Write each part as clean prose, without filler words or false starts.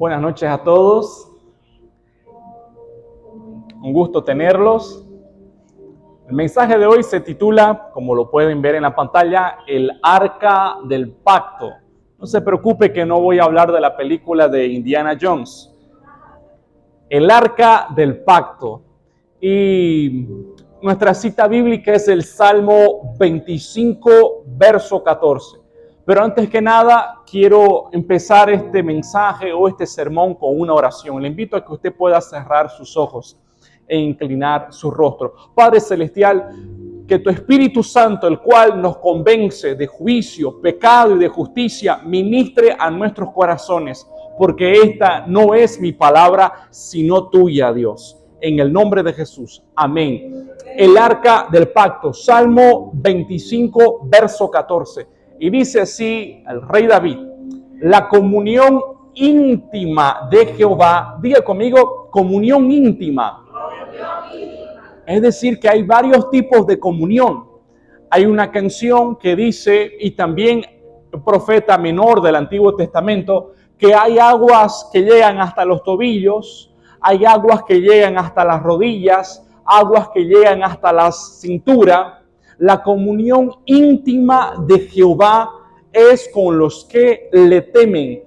Buenas noches a todos. Un gusto tenerlos. El mensaje de hoy se titula, como lo pueden ver en la pantalla, El Arca del Pacto. No se preocupe que no voy a hablar de la película de Indiana Jones. El Arca del Pacto. Y nuestra cita bíblica es el Salmo 25, verso 14. Pero antes que nada, quiero empezar este mensaje o este sermón con una oración. Le invito a que usted pueda cerrar sus ojos e inclinar su rostro. Padre Celestial, que tu Espíritu Santo, el cual nos convence de juicio, pecado y de justicia, ministre a nuestros corazones, porque esta no es mi palabra, sino tuya, Dios. En el nombre de Jesús. Amén. El Arca del Pacto, Salmo 25, verso 14. Y dice así el rey David: la comunión íntima de Jehová. Diga conmigo, comunión íntima. Es decir, que hay varios tipos de comunión. Hay una canción que dice, y también el profeta menor del Antiguo Testamento, que hay aguas que llegan hasta los tobillos, hay aguas que llegan hasta las rodillas, aguas que llegan hasta la cintura. La comunión íntima de Jehová es con los que le temen,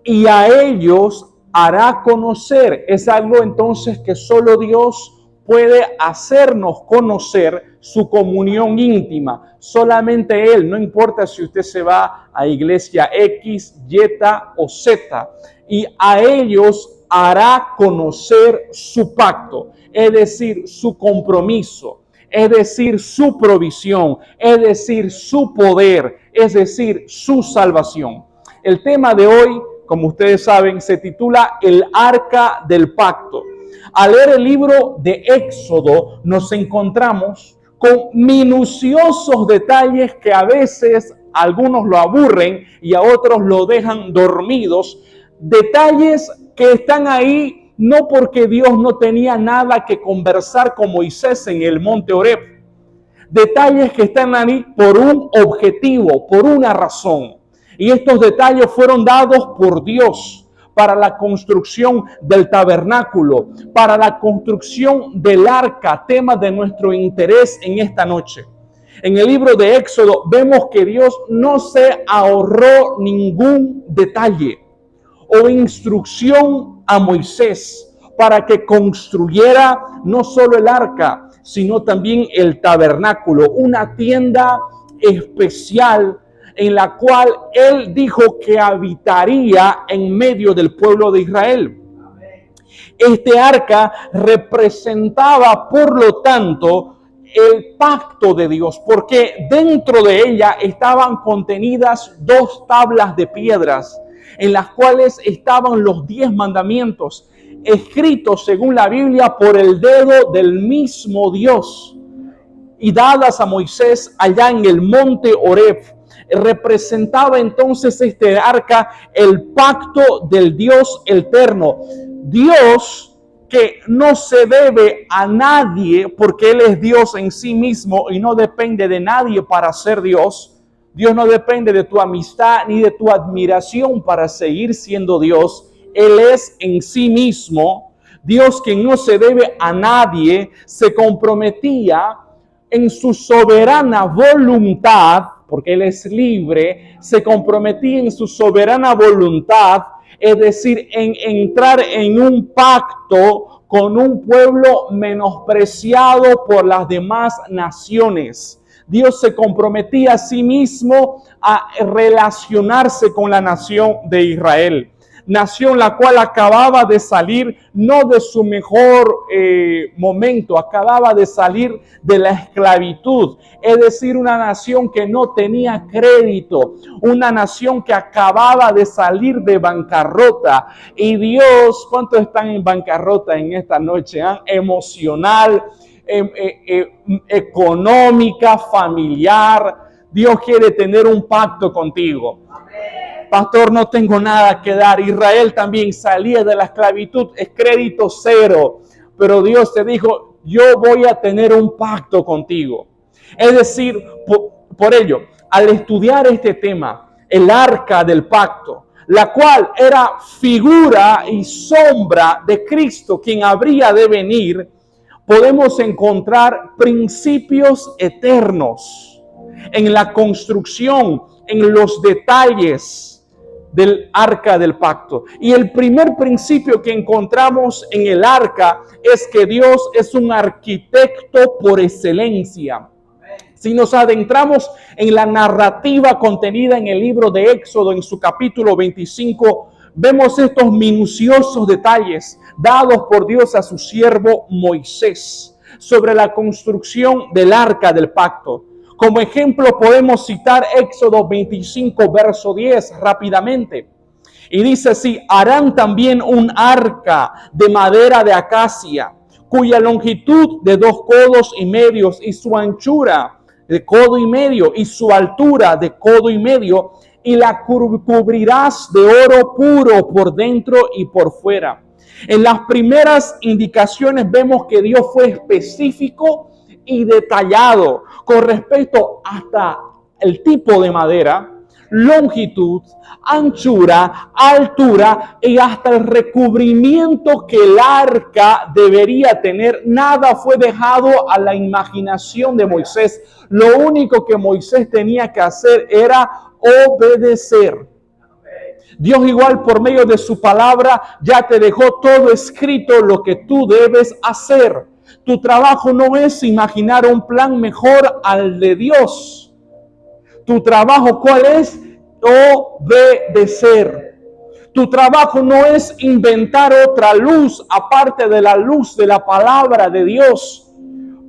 y a ellos hará conocer. Es algo entonces que solo Dios puede hacernos conocer, su comunión íntima. Solamente Él, no importa si usted se va a iglesia X, Y o Z, y a ellos hará conocer su pacto, es decir, su compromiso, es decir, su provisión, es decir, su poder, es decir, su salvación. El tema de hoy, como ustedes saben, se titula El Arca del Pacto. Al leer el libro de Éxodo, nos encontramos con minuciosos detalles que a veces a algunos lo aburren y a otros lo dejan dormidos. Detalles que están ahí no porque Dios no tenía nada que conversar con Moisés en el monte Horeb. Detalles que están ahí por un objetivo, por una razón. Y estos detalles fueron dados por Dios para la construcción del tabernáculo, para la construcción del arca, tema de nuestro interés en esta noche. En el libro de Éxodo vemos que Dios no se ahorró ningún detalle o instrucción a Moisés para que construyera no solo el arca, sino también el tabernáculo, una tienda especial en la cual él dijo que habitaría en medio del pueblo de Israel. Este arca representaba, por lo tanto, el pacto de Dios, porque dentro de ella estaban contenidas 2 tablas de piedras, en las cuales estaban los 10 mandamientos, escritos según la Biblia por el dedo del mismo Dios, y dadas a Moisés allá en el monte Horeb. Representaba entonces este arca el pacto del Dios eterno. Dios que no se debe a nadie porque Él es Dios en sí mismo y no depende de nadie para ser Dios. Dios no depende de tu amistad ni de tu admiración para seguir siendo Dios. Él es en sí mismo Dios que no se debe a nadie, se comprometía en su soberana voluntad, porque Él es libre, se comprometía en su soberana voluntad, es decir, en entrar en un pacto con un pueblo menospreciado por las demás naciones. Dios se comprometía a sí mismo a relacionarse con la nación de Israel. Nación la cual acababa de salir no de su mejor momento, acababa de salir de la esclavitud, es decir, una nación que no tenía crédito, una nación que acababa de salir de bancarrota. Y Dios, ¿cuántos están en bancarrota en esta noche? Emocional, económica, familiar. Dios quiere tener un pacto contigo. Pastor, no tengo nada que dar. Israel también salía de la esclavitud, es crédito cero. Pero Dios te dijo, yo voy a tener un pacto contigo. Es decir, por ello, al estudiar este tema, el arca del pacto, la cual era figura y sombra de Cristo, quien habría de venir, podemos encontrar principios eternos en la construcción, en los detalles del arca del pacto. Y el primer principio que encontramos en el arca es que Dios es un arquitecto por excelencia. Si nos adentramos en la narrativa contenida en el libro de Éxodo, en su capítulo 25, vemos estos minuciosos detalles dados por Dios a su siervo Moisés sobre la construcción del arca del pacto. Como ejemplo podemos citar Éxodo 25, verso 10 rápidamente. Y dice así: harán también un arca de madera de acacia, cuya longitud de 2 codos y medios y su anchura de codo y medio y su altura de codo y medio, y la cubrirás de oro puro por dentro y por fuera. En las primeras indicaciones vemos que Dios fue específico y detallado con respecto hasta el tipo de madera, longitud, anchura, altura y hasta el recubrimiento que el arca debería tener. Nada fue dejado a la imaginación de Moisés. Lo único que Moisés tenía que hacer era obedecer. Dios igual por medio de su palabra ya te dejó todo escrito lo que tú debes hacer. Tu trabajo no es imaginar un plan mejor al de Dios. Tu trabajo, ¿cuál es? Obedecer. Tu trabajo no es inventar otra luz aparte de la luz de la palabra de Dios.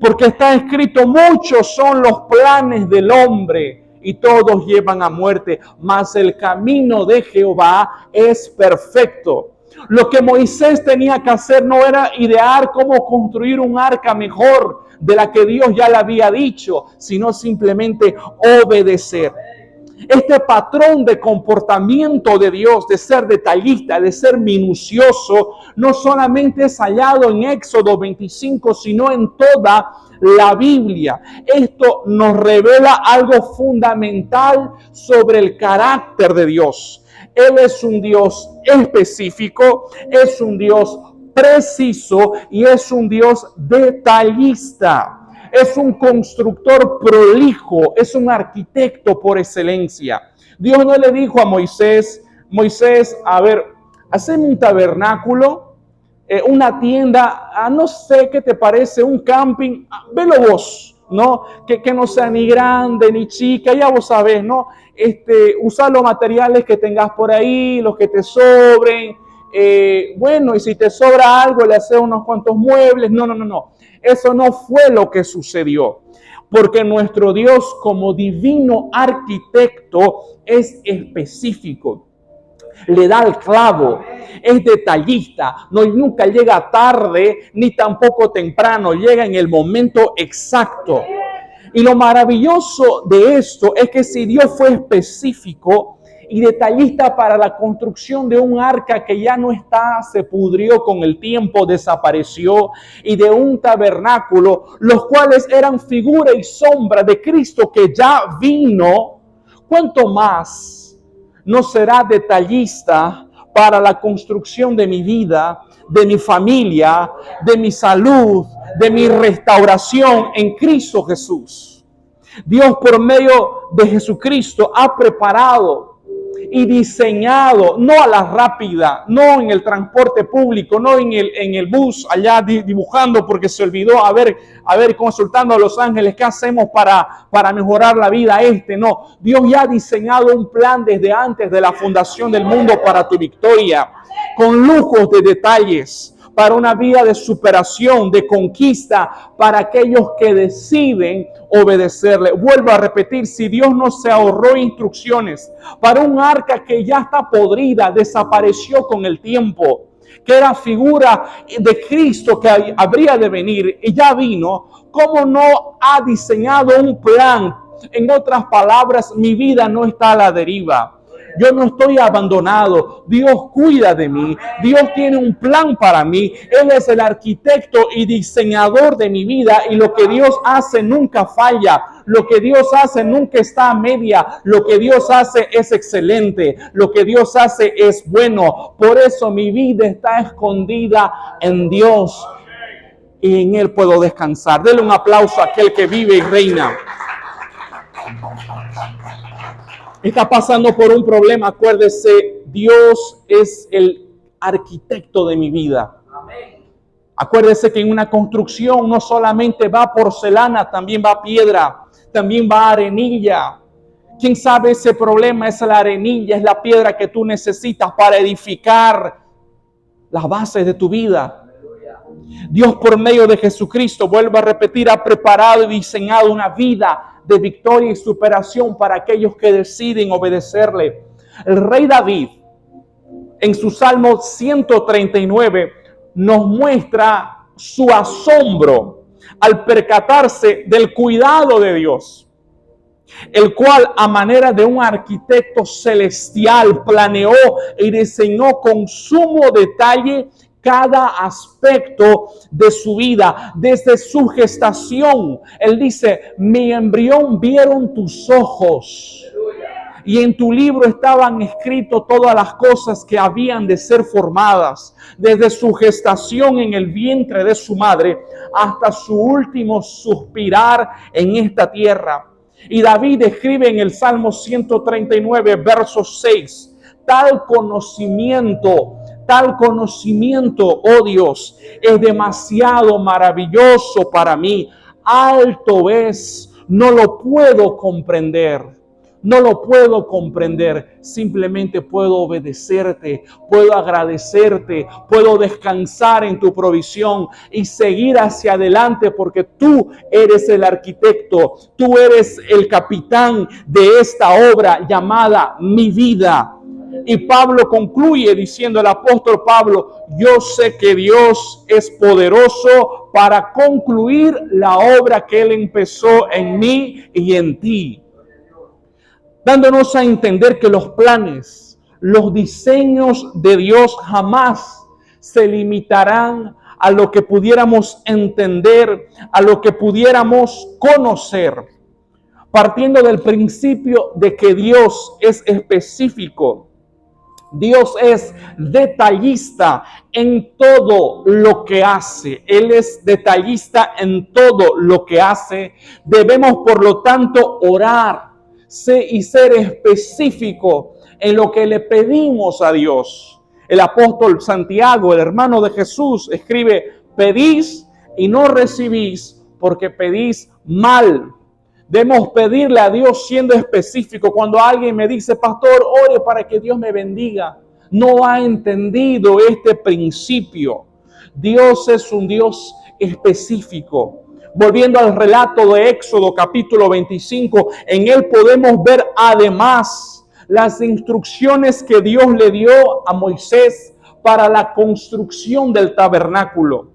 Porque está escrito: muchos son los planes del hombre y todos llevan a muerte, mas el camino de Jehová es perfecto. Lo que Moisés tenía que hacer no era idear cómo construir un arca mejor de la que Dios ya le había dicho, sino simplemente obedecer. Este patrón de comportamiento de Dios, de ser detallista, de ser minucioso, no solamente es hallado en Éxodo 25, sino en toda la Biblia. Esto nos revela algo fundamental sobre el carácter de Dios. Él es un Dios específico, es un Dios preciso y es un Dios detallista. Es un constructor prolijo, es un arquitecto por excelencia. Dios no le dijo a Moisés: a ver, haceme un tabernáculo, una tienda, no sé qué te parece, un camping, velo vos, ¿no? Que no sea ni grande ni chica, ya vos sabés, ¿no? Usar los materiales que tengas por ahí, los que te sobren. Bueno, y si te sobra algo, le haces unos cuantos muebles. No. Eso no fue lo que sucedió. Porque nuestro Dios, como divino arquitecto, es específico. Le da el clavo, es detallista, nunca llega tarde ni tampoco temprano, llega en el momento exacto. Y lo maravilloso de esto es que si Dios fue específico y detallista para la construcción de un arca que ya no está, se pudrió con el tiempo, desapareció, y de un tabernáculo, los cuales eran figura y sombra de Cristo que ya vino, ¿cuánto más no será detallista para la construcción de mi vida, de mi familia, de mi salud, de mi restauración en Cristo Jesús? Dios, por medio de Jesucristo, ha preparado y diseñado, no a la rápida, no en el transporte público, no en el bus allá dibujando porque se olvidó, a ver, consultando a los ángeles, ¿qué hacemos para mejorar la vida? No, Dios ya ha diseñado un plan desde antes de la fundación del mundo para tu victoria, con lujos de detalles, para una vida de superación, de conquista, para aquellos que deciden obedecerle. Vuelvo a repetir, si Dios no se ahorró instrucciones para un arca que ya está podrida, desapareció con el tiempo, que era figura de Cristo que habría de venir y ya vino, ¿cómo no ha diseñado un plan? En otras palabras, mi vida no está a la deriva. Yo no estoy abandonado. Dios cuida de mí. Dios tiene un plan para mí. Él es el arquitecto y diseñador de mi vida. Y lo que Dios hace nunca falla. Lo que Dios hace nunca está a media. Lo que Dios hace es excelente. Lo que Dios hace es bueno. Por eso mi vida está escondida en Dios. Y en Él puedo descansar. Denle un aplauso a aquel que vive y reina. Está pasando por un problema, acuérdese, Dios es el arquitecto de mi vida. Acuérdese que en una construcción no solamente va porcelana, también va piedra, también va arenilla. ¿Quién sabe ese problema? Es la arenilla, es la piedra que tú necesitas para edificar las bases de tu vida. Dios, por medio de Jesucristo, vuelvo a repetir, ha preparado y diseñado una vida de victoria y superación para aquellos que deciden obedecerle. El rey David, en su Salmo 139, nos muestra su asombro al percatarse del cuidado de Dios, el cual a manera de un arquitecto celestial planeó y diseñó con sumo detalle cada aspecto de su vida, desde su gestación. Él dice, mi embrión vieron tus ojos. Y en tu libro estaban escritas todas las cosas que habían de ser formadas, desde su gestación en el vientre de su madre hasta su último suspirar en esta tierra. Y David escribe en el Salmo 139, verso 6, tal conocimiento, oh Dios, es demasiado maravilloso para mí. Alto es, no lo puedo comprender. No lo puedo comprender, simplemente puedo obedecerte, puedo agradecerte, puedo descansar en tu provisión y seguir hacia adelante porque tú eres el arquitecto, tú eres el capitán de esta obra llamada mi vida. Y Pablo concluye diciendo, el apóstol Pablo, yo sé que Dios es poderoso para concluir la obra que Él empezó en mí y en ti. Dándonos a entender que los planes, los diseños de Dios jamás se limitarán a lo que pudiéramos entender, a lo que pudiéramos conocer. Partiendo del principio de que Dios es específico, Dios es detallista en todo lo que hace. Él es detallista en todo lo que hace. Debemos, por lo tanto, orar y ser específico en lo que le pedimos a Dios. El apóstol Santiago, el hermano de Jesús, escribe, pedís y no recibís porque pedís mal. Debemos pedirle a Dios siendo específico. Cuando alguien me dice, pastor, ore para que Dios me bendiga, no ha entendido este principio. Dios es un Dios específico. Volviendo al relato de Éxodo capítulo 25, en él podemos ver además las instrucciones que Dios le dio a Moisés para la construcción del tabernáculo.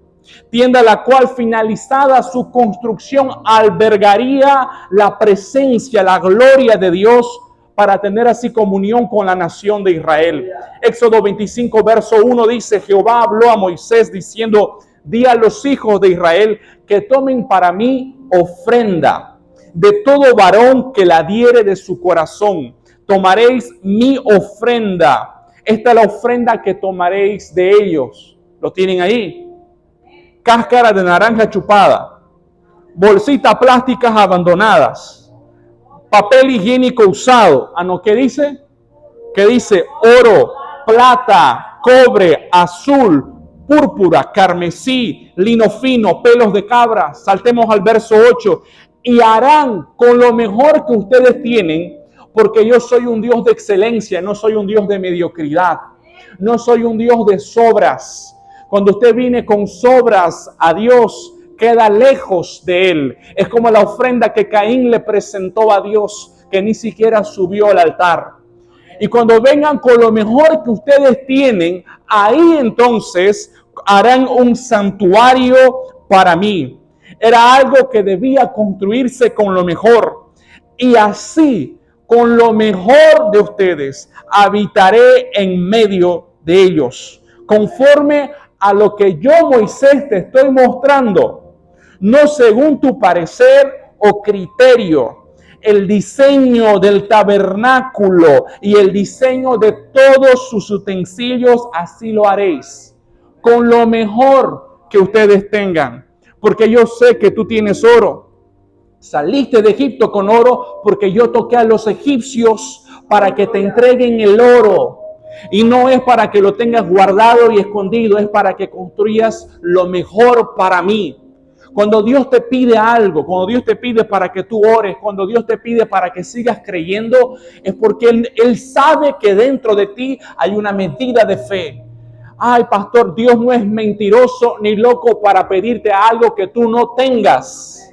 Tienda la cual, finalizada su construcción, albergaría la presencia, la gloria de Dios para tener así comunión con la nación de Israel. Éxodo 25, verso 1 dice, Jehová habló a Moisés diciendo, di a los hijos de Israel que tomen para mí ofrenda de todo varón que la diere de su corazón. Tomaréis mi ofrenda. Esta es la ofrenda que tomaréis de ellos. ¿Lo tienen ahí? Cáscara de naranja chupada, bolsitas plásticas abandonadas, papel higiénico usado. ¿Qué dice? ¿Qué dice? Oro, plata, cobre, azul, púrpura, carmesí, lino fino, pelos de cabra. Saltemos al verso 8. Y harán con lo mejor que ustedes tienen, porque yo soy un Dios de excelencia, no soy un Dios de mediocridad, no soy un Dios de sobras. Cuando usted viene con sobras a Dios, queda lejos de Él. Es como la ofrenda que Caín le presentó a Dios, que ni siquiera subió al altar. Y cuando vengan con lo mejor que ustedes tienen, ahí entonces harán un santuario para mí. Era algo que debía construirse con lo mejor. Y así, con lo mejor de ustedes habitaré en medio de ellos, conforme a lo que yo, Moisés, te estoy mostrando, no según tu parecer o criterio. El diseño del tabernáculo y el diseño de todos sus utensilios, así lo haréis, con lo mejor que ustedes tengan, porque yo sé que tú tienes oro. Saliste de Egipto con oro, porque yo toqué a los egipcios para que te entreguen el oro. Y no es para que lo tengas guardado y escondido, es para que construyas lo mejor para mí. Cuando Dios te pide algo, cuando Dios te pide para que tú ores, cuando Dios te pide para que sigas creyendo, es porque Él sabe que dentro de ti hay una medida de fe. Ay, pastor, Dios no es mentiroso ni loco para pedirte algo que tú no tengas.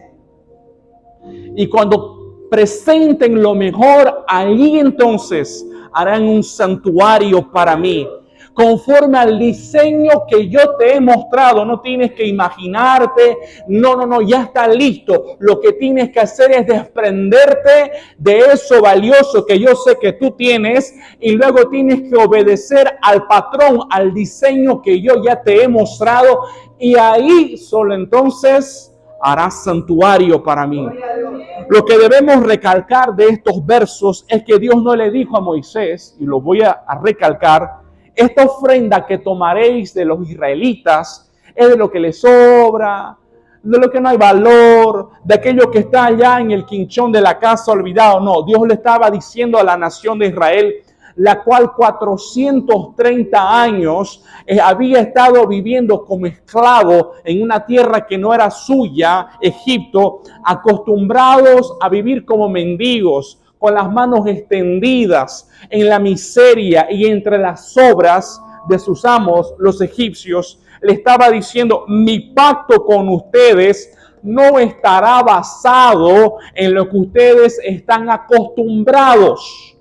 Y cuando presenten lo mejor, allí entonces harán un santuario para mí, conforme al diseño que yo te he mostrado. No tienes que imaginarte, no, ya está listo. Lo que tienes que hacer es desprenderte de eso valioso que yo sé que tú tienes, y luego tienes que obedecer al patrón, al diseño que yo ya te he mostrado, y ahí solo entonces harás santuario para mí. Lo que debemos recalcar de estos versos es que Dios no le dijo a Moisés, y lo voy a recalcar, esta ofrenda que tomaréis de los israelitas es de lo que les sobra, de lo que no hay valor, de aquello que está allá en el quinchón de la casa olvidado. No, Dios le estaba diciendo a la nación de Israel, la cual 430 años había estado viviendo como esclavo en una tierra que no era suya, Egipto, acostumbrados a vivir como mendigos, con las manos extendidas en la miseria y entre las obras de sus amos, los egipcios. Le estaba diciendo, mi pacto con ustedes no estará basado en lo que ustedes están acostumbrados.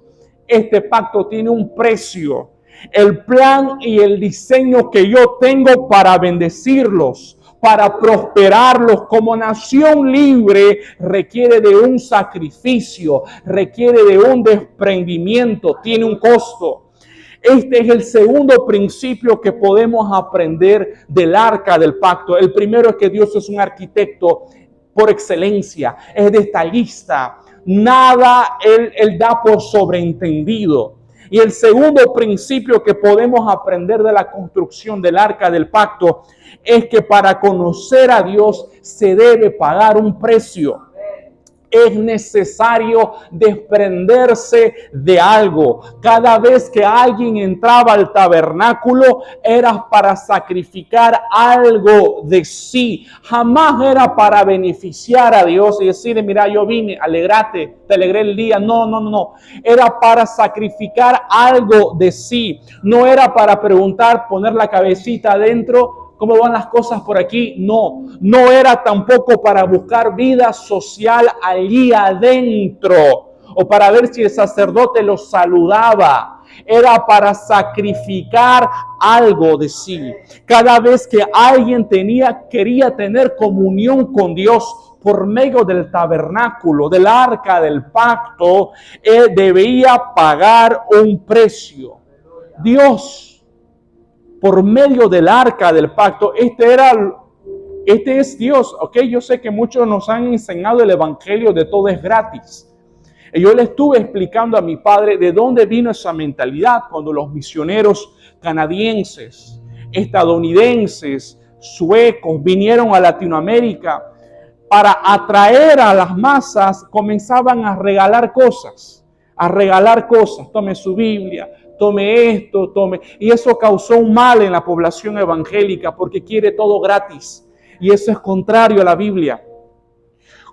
Este pacto tiene un precio. El plan y el diseño que yo tengo para bendecirlos, para prosperarlos como nación libre, requiere de un sacrificio, requiere de un desprendimiento, tiene un costo. Este es el segundo principio que podemos aprender del arca del pacto. El primero es que Dios es un arquitecto por excelencia, es detallista. Nada Él da por sobreentendido. Y el segundo principio que podemos aprender de la construcción del arca del pacto es que para conocer a Dios se debe pagar un precio. Es necesario desprenderse de algo. Cada vez que alguien entraba al tabernáculo era para sacrificar algo de sí. Jamás era para beneficiar a Dios y decirle, mira, yo vine, alegrate, te alegré el día. No. Era para sacrificar algo de sí. No era para preguntar, poner la cabecita adentro. ¿Cómo van las cosas por aquí? No era tampoco para buscar vida social allí adentro o para ver si el sacerdote los saludaba. Era para sacrificar algo de sí. Cada vez que alguien quería tener comunión con Dios por medio del tabernáculo, del arca del pacto, debía pagar un precio. Dios, por medio del arca del pacto, este es Dios, ¿ok? Yo sé que muchos nos han enseñado el evangelio de todo es gratis. Y yo le estuve explicando a mi padre de dónde vino esa mentalidad cuando los misioneros canadienses, estadounidenses, suecos vinieron a Latinoamérica para atraer a las masas, comenzaban a regalar cosas. Tome su Biblia, tome esto, tome. Y eso causó un mal en la población evangélica porque quiere todo gratis. Y eso es contrario a la Biblia.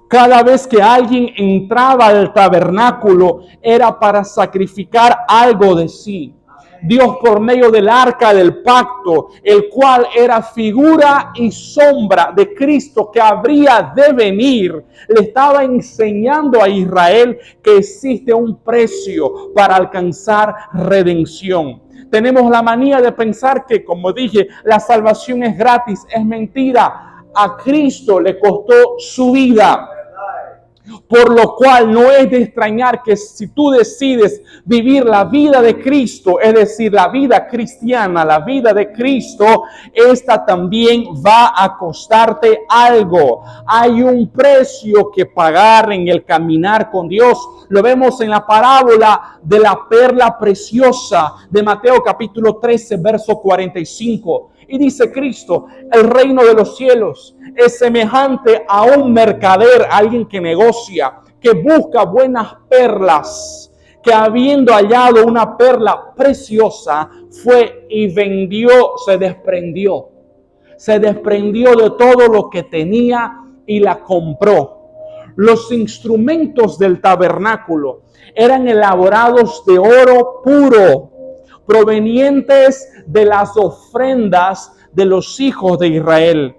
Cada vez que alguien entraba al tabernáculo era para sacrificar algo de sí. Dios, por medio del arca del pacto, el cual era figura y sombra de Cristo que habría de venir, le estaba enseñando a Israel que existe un precio para alcanzar redención. Tenemos la manía de pensar que, como dije, la salvación es gratis. Es mentira. A Cristo le costó su vida. Por lo cual no es de extrañar que si tú decides vivir la vida de Cristo, es decir, la vida cristiana, la vida de Cristo, esta también va a costarte algo. Hay un precio que pagar en el caminar con Dios. Lo vemos en la parábola de la perla preciosa de Mateo capítulo 13, verso 45. Y dice Cristo, el reino de los cielos es semejante a un mercader, alguien que negocia, que busca buenas perlas, que habiendo hallado una perla preciosa, fue y vendió, se desprendió de todo lo que tenía y la compró. Los instrumentos del tabernáculo eran elaborados de oro puro, provenientes de las ofrendas de los hijos de Israel.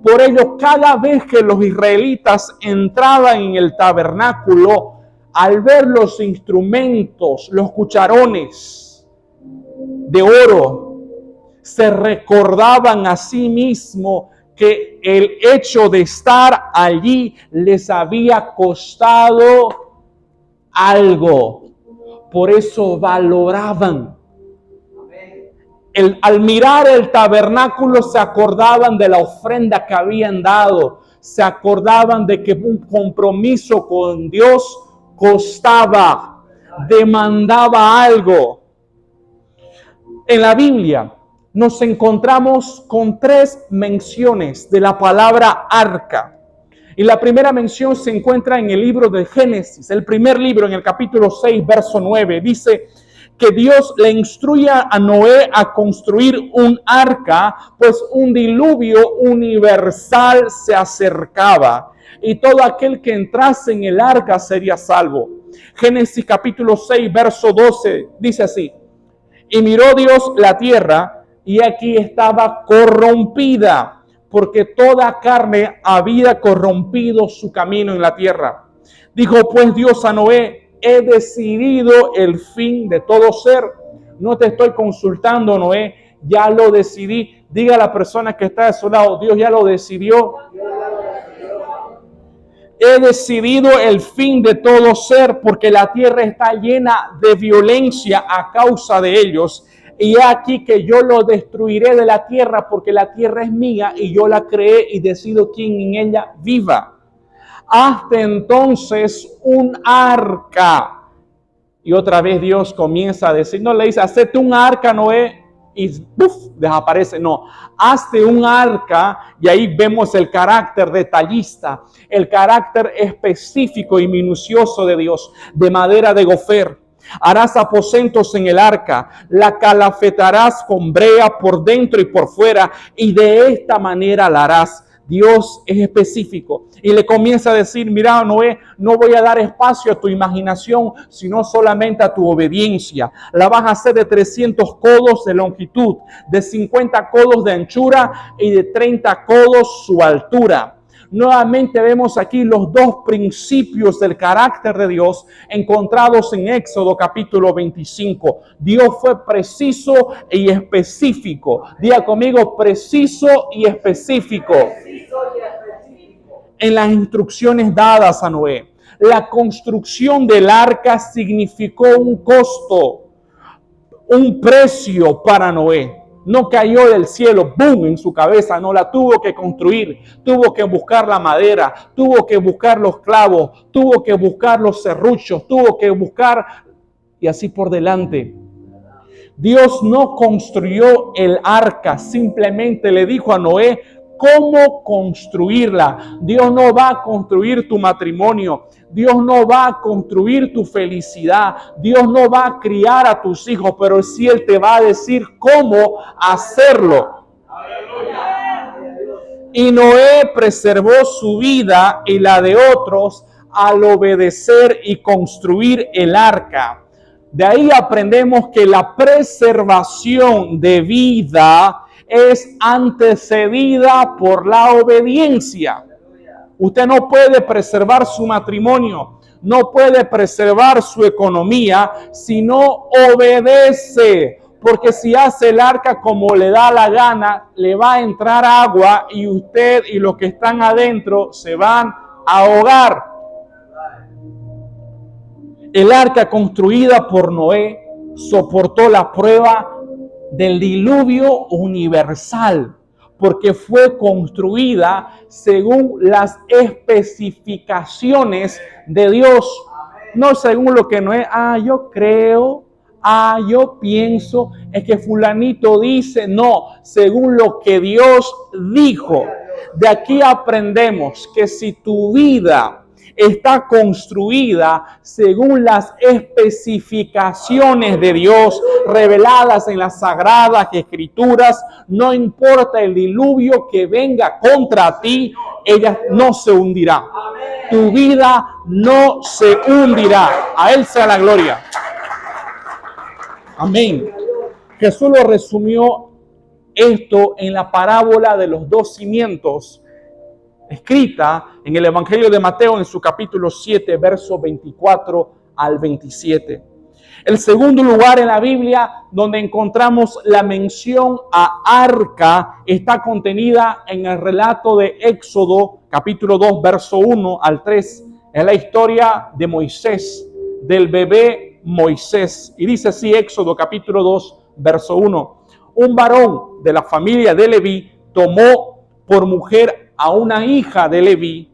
Por ello, cada vez que los israelitas entraban en el tabernáculo, al ver los instrumentos, los cucharones de oro, se recordaban a sí mismos que el hecho de estar allí les había costado algo. Por eso valoraban. Al mirar el tabernáculo se acordaban de la ofrenda que habían dado. Se acordaban de que un compromiso con Dios costaba, demandaba algo. En la Biblia nos encontramos con 3 menciones de la palabra arca. Y la primera mención se encuentra en el libro de Génesis, el primer libro, en el capítulo 6, verso 9. Dice que Dios le instruye a Noé a construir un arca, pues un diluvio universal se acercaba y todo aquel que entrase en el arca sería salvo. Génesis capítulo 6, verso 12 dice así: y miró Dios la tierra, y aquí estaba corrompida, porque toda carne había corrompido su camino en la tierra. Dijo pues Dios a Noé: he decidido el fin de todo ser. No te estoy consultando, Noé, ya lo decidí. Diga a la persona que está de su lado: Dios ya lo decidió. He decidido el fin de todo ser, porque la tierra está llena de violencia a causa de ellos. Y aquí que yo lo destruiré de la tierra, porque la tierra es mía y yo la creé y decido quién en ella viva. Hazte entonces un arca. Y otra vez Dios comienza a decir, no le dice, hazte un arca, Noé, y desaparece. No, hazte un arca, y ahí vemos el carácter detallista, el carácter específico y minucioso de Dios, de madera de gofer. Harás aposentos en el arca, la calafetarás con brea por dentro y por fuera, y de esta manera la harás. Dios es específico y le comienza a decir, mira, Noé, no voy a dar espacio a tu imaginación, sino solamente a tu obediencia. La vas a hacer de 300 codos de longitud, de 50 codos de anchura y de 30 codos su altura. Nuevamente vemos aquí los 2 principios del carácter de Dios encontrados en Éxodo capítulo 25. Dios fue preciso y específico. Diga conmigo, preciso y específico. En las instrucciones dadas a Noé. La construcción del arca significó un costo, un precio para Noé. No cayó del cielo, boom, en su cabeza, no la tuvo que construir, tuvo que buscar la madera, tuvo que buscar los clavos, tuvo que buscar los serruchos, tuvo que buscar, y así por delante. Dios no construyó el arca, simplemente le dijo a Noé cómo construirla. Dios no va a construir tu matrimonio. Dios no va a construir tu felicidad. Dios no va a criar a tus hijos, pero sí Él te va a decir cómo hacerlo. Y Noé preservó su vida y la de otros al obedecer y construir el arca. De ahí aprendemos que la preservación de vida es antecedida por la obediencia. Usted no puede preservar su matrimonio, no puede preservar su economía si no obedece. Porque si hace el arca como le da la gana, le va a entrar agua y usted y los que están adentro se van a ahogar. El arca construida por Noé soportó la prueba del diluvio universal, porque fue construida según las especificaciones de Dios, no según lo que Noé, yo creo, yo pienso, es que fulanito dice, no, según lo que Dios dijo. De aquí aprendemos que si tu vida está construida según las especificaciones de Dios reveladas en las sagradas escrituras, no importa el diluvio que venga contra ti, ella no se hundirá. Tu vida no se hundirá. A Él sea la gloria. Amén. Jesús lo resumió esto en la parábola de los dos cimientos, escrita en el Evangelio de Mateo en su capítulo 7, versos 24 al 27. El segundo lugar en la Biblia donde encontramos la mención a arca está contenida en el relato de Éxodo, capítulo 2, verso 1 al 3. Es la historia de Moisés, del bebé Moisés. Y dice así Éxodo, capítulo 2, verso 1. Un varón de la familia de Leví tomó por mujer a una hija de Leví,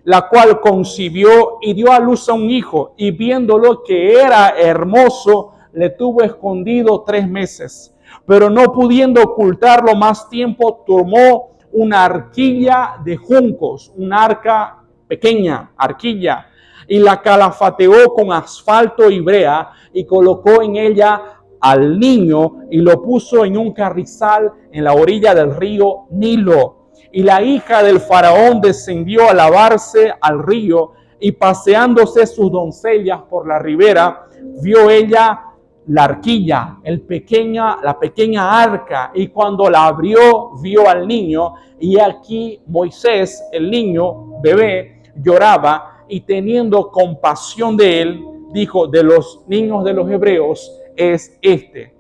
la cual concibió y dio a luz a un hijo, y viéndolo que era hermoso, le tuvo escondido 3 meses. Pero no pudiendo ocultarlo más tiempo, tomó una arquilla de juncos, una arca pequeña, arquilla, y la calafateó con asfalto y brea, y colocó en ella al niño, y lo puso en un carrizal en la orilla del río Nilo. Y la hija del faraón descendió a lavarse al río, y paseándose sus doncellas por la ribera, vio ella la arquilla, la pequeña arca, y cuando la abrió, vio al niño, y aquí Moisés, el niño, bebé, lloraba, y teniendo compasión de él, dijo: de los niños de los hebreos es este,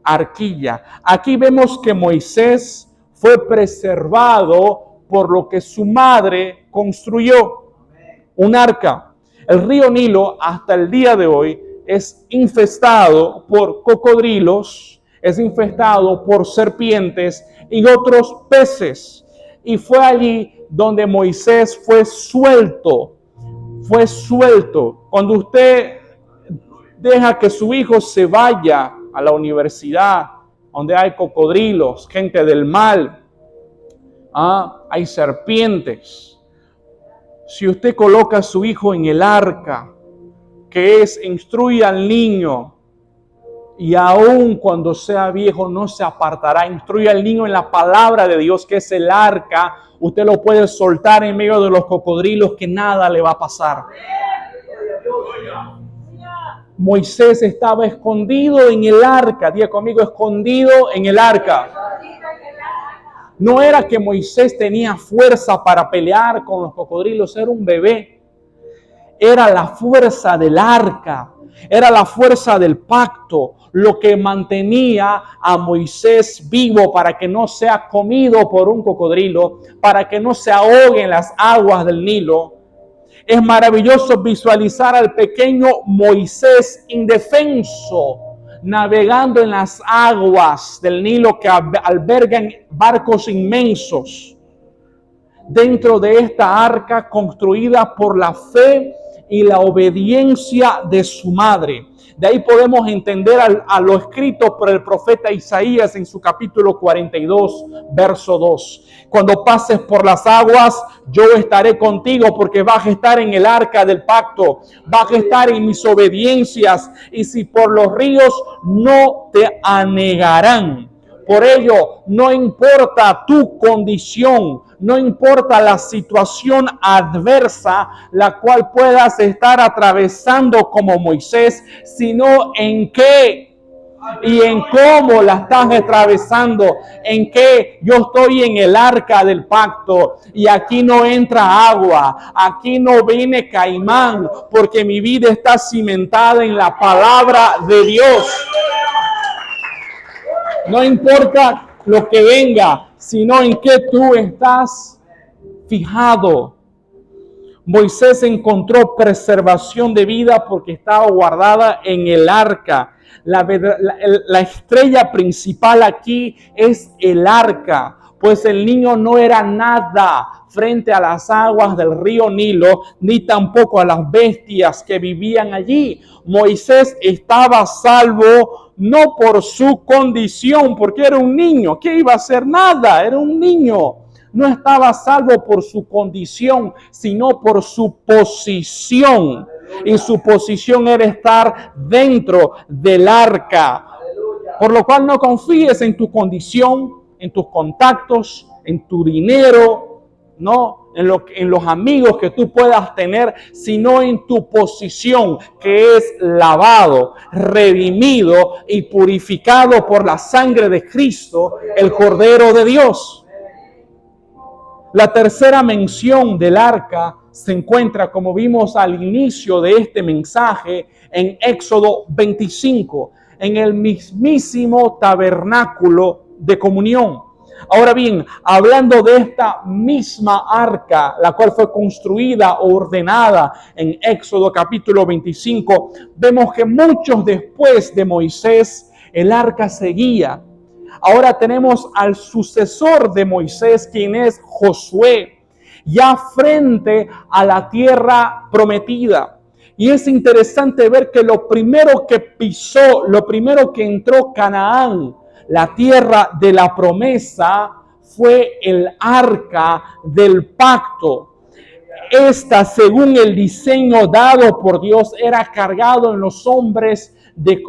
arquilla. Aquí vemos que Moisés fue preservado por lo que su madre construyó, un arca. El río Nilo hasta el día de hoy es infestado por cocodrilos, es infestado por serpientes y otros peces. Y fue allí donde Moisés fue suelto. Fue suelto. Cuando usted deja que su hijo se vaya a la universidad, donde hay cocodrilos, gente del mal, hay serpientes. Si usted coloca a su hijo en el arca, que es instruye al niño, y aun cuando sea viejo no se apartará, instruye al niño en la palabra de Dios, que es el arca, usted lo puede soltar en medio de los cocodrilos, que nada le va a pasar. Moisés estaba escondido en el arca. Diga conmigo, escondido en el arca. No era que Moisés tenía fuerza para pelear con los cocodrilos, era un bebé. Era la fuerza del arca, era la fuerza del pacto, lo que mantenía a Moisés vivo para que no sea comido por un cocodrilo, para que no se ahogue en las aguas del Nilo. Es maravilloso visualizar al pequeño Moisés indefenso, navegando en las aguas del Nilo que albergan barcos inmensos, dentro de esta arca construida por la fe y la obediencia de su madre. De ahí podemos entender a lo escrito por el profeta Isaías en su capítulo 42, verso 2. Cuando pases por las aguas, yo estaré contigo, porque vas a estar en el arca del pacto, vas a estar en mis obediencias, y si por los ríos, no te anegarán. Por ello, no importa tu condición, no importa la situación adversa la cual puedas estar atravesando como Moisés, sino en qué y en cómo la estás atravesando, en que yo estoy en el arca del pacto y aquí no entra agua, aquí no viene caimán, porque mi vida está cimentada en la palabra de Dios. No importa lo que venga, sino en qué tú estás fijado. Moisés encontró preservación de vida porque estaba guardada en el arca. La estrella principal aquí es el arca, pues el niño no era nada frente a las aguas del río Nilo, ni tampoco a las bestias que vivían allí. Moisés estaba salvo no por su condición, porque era un niño. ¿Qué iba a hacer? Nada, era un niño. No estaba salvo por su condición, sino por su posición. Y su posición era estar dentro del arca. Por lo cual no confíes en tu condición, en tus contactos, en tu dinero, no en los amigos que tú puedas tener, sino en tu posición, que es lavado, redimido y purificado por la sangre de Cristo, el Cordero de Dios. La tercera mención del arca se encuentra, como vimos al inicio de este mensaje, en Éxodo 25, en el mismísimo tabernáculo de comunión. Ahora bien, hablando de esta misma arca, la cual fue construida o ordenada en Éxodo capítulo 25, vemos que muchos después de Moisés, el arca seguía. Ahora tenemos al sucesor de Moisés, quien es Josué, ya frente a la tierra prometida. Y es interesante ver que lo primero que pisó, lo primero que entró Canaán, la tierra de la promesa, fue el arca del pacto. Esta, según el diseño dado por Dios, era cargado en los hombros de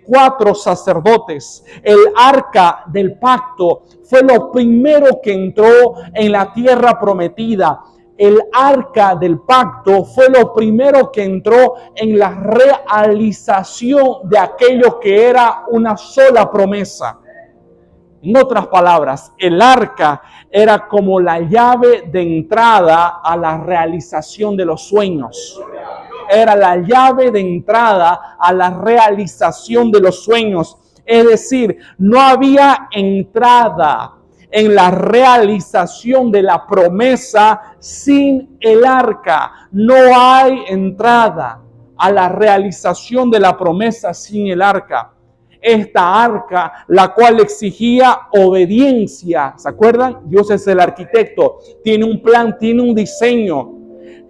4 sacerdotes. El arca del pacto fue lo primero que entró en la tierra prometida. El arca del pacto fue lo primero que entró en la realización de aquello que era una sola promesa. En otras palabras, el arca era como la llave de entrada a la realización de los sueños. Era la llave de entrada a la realización de los sueños. Es decir, no había entrada en la realización de la promesa sin el arca. No hay entrada a la realización de la promesa sin el arca. Esta arca, la cual exigía obediencia. ¿Se acuerdan? Dios es el arquitecto. Tiene un plan, tiene un diseño.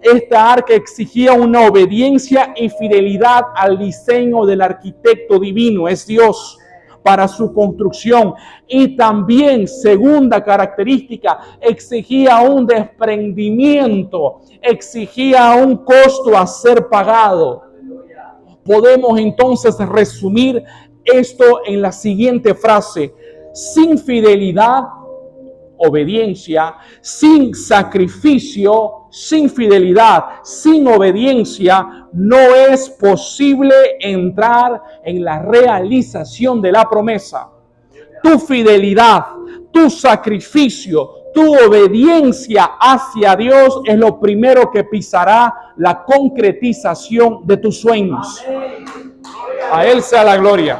Esta arca exigía una obediencia y fidelidad al diseño del arquitecto divino, es Dios, para su construcción. Y también, segunda característica, exigía un desprendimiento, exigía un costo a ser pagado. Podemos entonces resumir esto en la siguiente frase: sin fidelidad, obediencia; sin sacrificio, sin fidelidad, sin obediencia, no es posible entrar en la realización de la promesa. Tu fidelidad, tu sacrificio, tu obediencia hacia Dios es lo primero que pisará la concretización de tus sueños. A Él sea la gloria.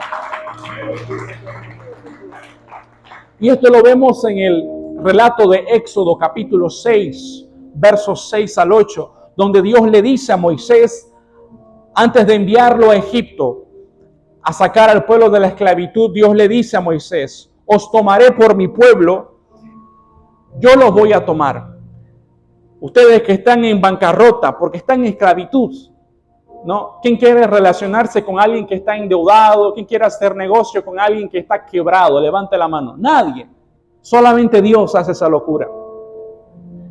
Y esto lo vemos en el relato de Éxodo capítulo 6, versos 6 al 8, donde Dios le dice a Moisés, antes de enviarlo a Egipto, a sacar al pueblo de la esclavitud, Dios le dice a Moisés: os tomaré por mi pueblo, yo los voy a tomar. Ustedes que están en bancarrota porque están en esclavitud, ¿no? ¿Quién quiere relacionarse con alguien que está endeudado? ¿Quién quiere hacer negocio con alguien que está quebrado? Levante la mano. Nadie. Solamente Dios hace esa locura.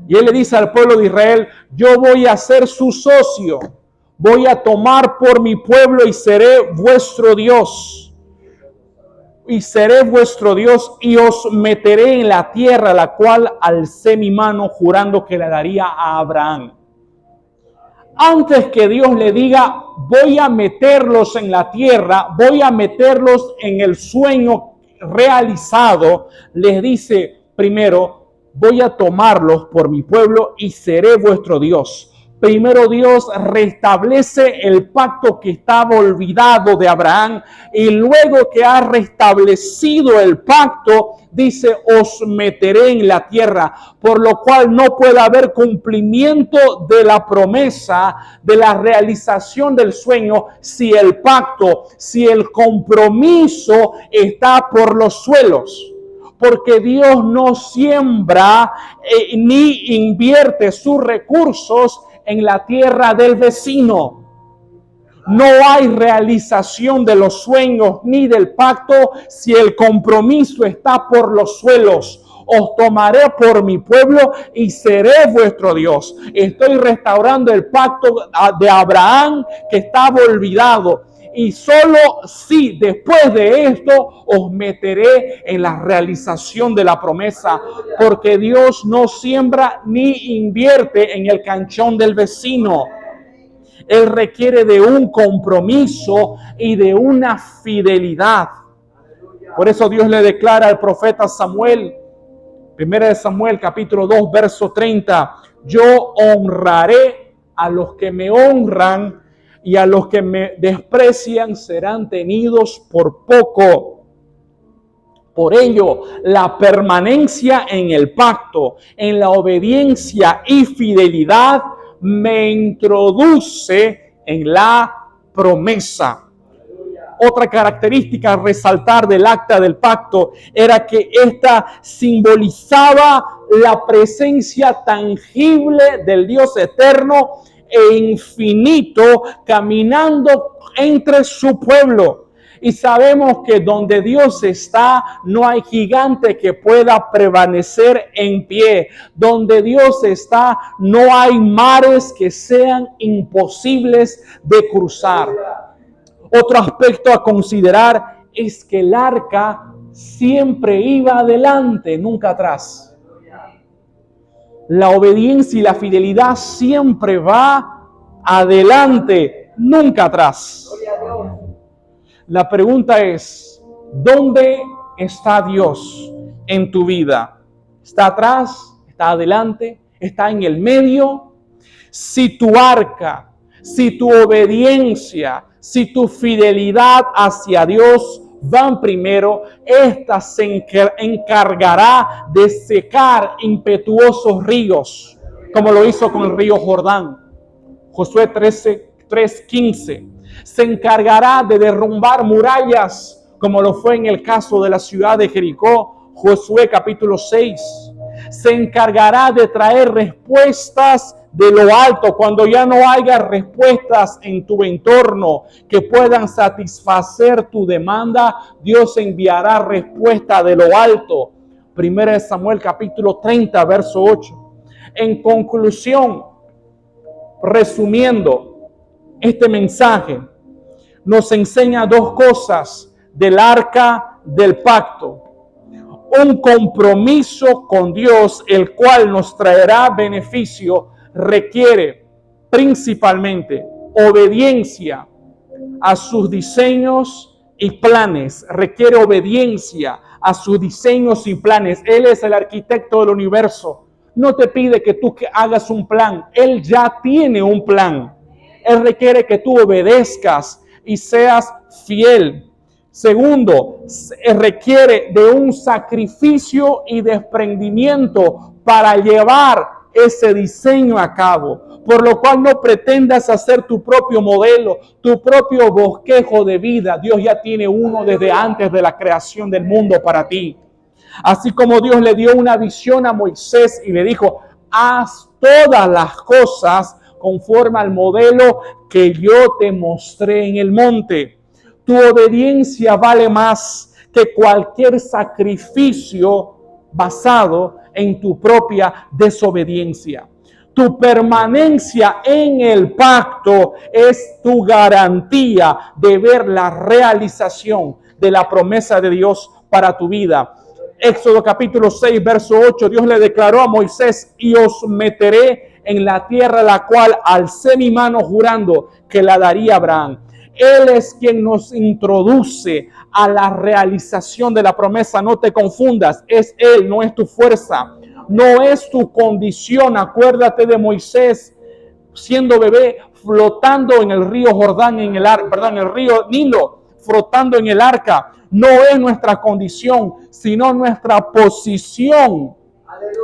Y Él le dice al pueblo de Israel: yo voy a ser su socio. Voy a tomar por mi pueblo y seré vuestro Dios. Y seré vuestro Dios y os meteré en la tierra, la cual alcé mi mano jurando que la daría a Abraham. Antes que Dios le diga, voy a meterlos en la tierra, voy a meterlos en el sueño realizado, les dice primero: voy a tomarlos por mi pueblo y seré vuestro Dios. Primero Dios restablece el pacto que estaba olvidado de Abraham, y luego que ha restablecido el pacto, dice, os meteré en la tierra, por lo cual no puede haber cumplimiento de la promesa, de la realización del sueño, si el pacto, si el compromiso está por los suelos. Porque Dios no siembra ni invierte sus recursos en la tierra del vecino. No hay realización de los sueños ni del pacto si el compromiso está por los suelos. Os tomaré por mi pueblo y seré vuestro Dios. Estoy restaurando el pacto de Abraham que estaba olvidado. Y solo si después de esto os meteré en la realización de la promesa, porque Dios no siembra ni invierte en el canchón del vecino. Él requiere de un compromiso y de una fidelidad. Por eso Dios le declara al profeta Samuel, 1 Samuel capítulo 2 verso 30, yo honraré a los que me honran, y a los que me desprecian serán tenidos por poco. Por ello, la permanencia en el pacto, en la obediencia y fidelidad me introduce en la promesa. Otra característica a resaltar del acta del pacto era que ésta simbolizaba la presencia tangible del Dios eterno e infinito caminando entre su pueblo. Y sabemos que donde Dios está, no hay gigante que pueda prevalecer en pie. Donde Dios está, no hay mares que sean imposibles de cruzar. Otro aspecto a considerar es que el arca siempre iba adelante, nunca atrás. La obediencia y la fidelidad siempre va adelante, nunca atrás. La pregunta es, ¿dónde está Dios en tu vida? ¿Está atrás? ¿Está adelante? ¿Está en el medio? Si tu arca, si tu obediencia, si tu fidelidad hacia Dios van primero, ésta se encargará de secar impetuosos ríos, como lo hizo con el río Jordán. Josué 3:15. Se encargará de derrumbar murallas, como lo fue en el caso de la ciudad de Jericó. Josué capítulo 6. Se encargará de traer respuestas de lo alto, cuando ya no haya respuestas en tu entorno que puedan satisfacer tu demanda. Dios enviará respuesta de lo alto. 1 Samuel capítulo 30 verso 8. En conclusión, resumiendo este mensaje, nos enseña dos cosas del arca del pacto. Un compromiso con Dios, el cual nos traerá beneficio, requiere principalmente obediencia a sus diseños y planes. Requiere obediencia a sus diseños y planes. Él es el arquitecto del universo. No te pide que tú hagas un plan. Él ya tiene un plan. Él requiere que tú obedezcas y seas fiel. Segundo, requiere de un sacrificio y desprendimiento para llevar ese diseño a cabo, por lo cual no pretendas hacer tu propio modelo, tu propio bosquejo de vida. Dios ya tiene uno desde antes de la creación del mundo para ti. Así como Dios le dio una visión a Moisés y le dijo, haz todas las cosas conforme al modelo que yo te mostré en el monte. Tu obediencia vale más que cualquier sacrificio basado en tu propia desobediencia. Tu permanencia en el pacto es tu garantía de ver la realización de la promesa de Dios para tu vida. Éxodo capítulo 6, verso 8, Dios le declaró a Moisés, y os meteré en la tierra la cual alcé mi mano jurando que la daría a Abraham. Él es quien nos introduce a la realización de la promesa. No te confundas, es Él, no es tu fuerza, no es tu condición. Acuérdate de Moisés. siendo bebé, flotando en el río Jordán, en el río Nilo, flotando en el arca. No es nuestra condición, sino nuestra posición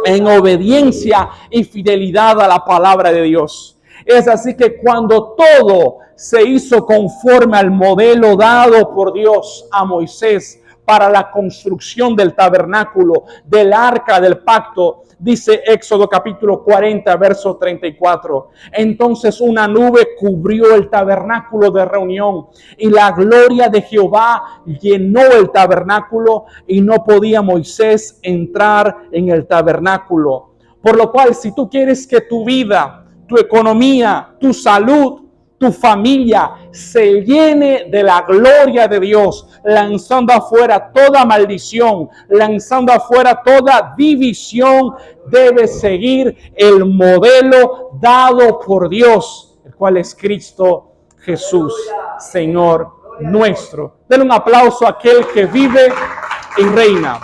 en obediencia y fidelidad a la palabra de Dios. Es así que cuando todo se hizo conforme al modelo dado por Dios a Moisés para la construcción del tabernáculo, del arca del pacto, dice Éxodo capítulo 40, verso 34. Entonces una nube cubrió el tabernáculo de reunión y la gloria de Jehová llenó el tabernáculo y no podía Moisés entrar en el tabernáculo. Por lo cual, si tú quieres que tu vida, tu economía, tu salud, tu familia se llene de la gloria de Dios, lanzando afuera toda maldición, lanzando afuera toda división, debes seguir el modelo dado por Dios, el cual es Cristo Jesús, Señor nuestro. Den un aplauso a aquel que vive y reina.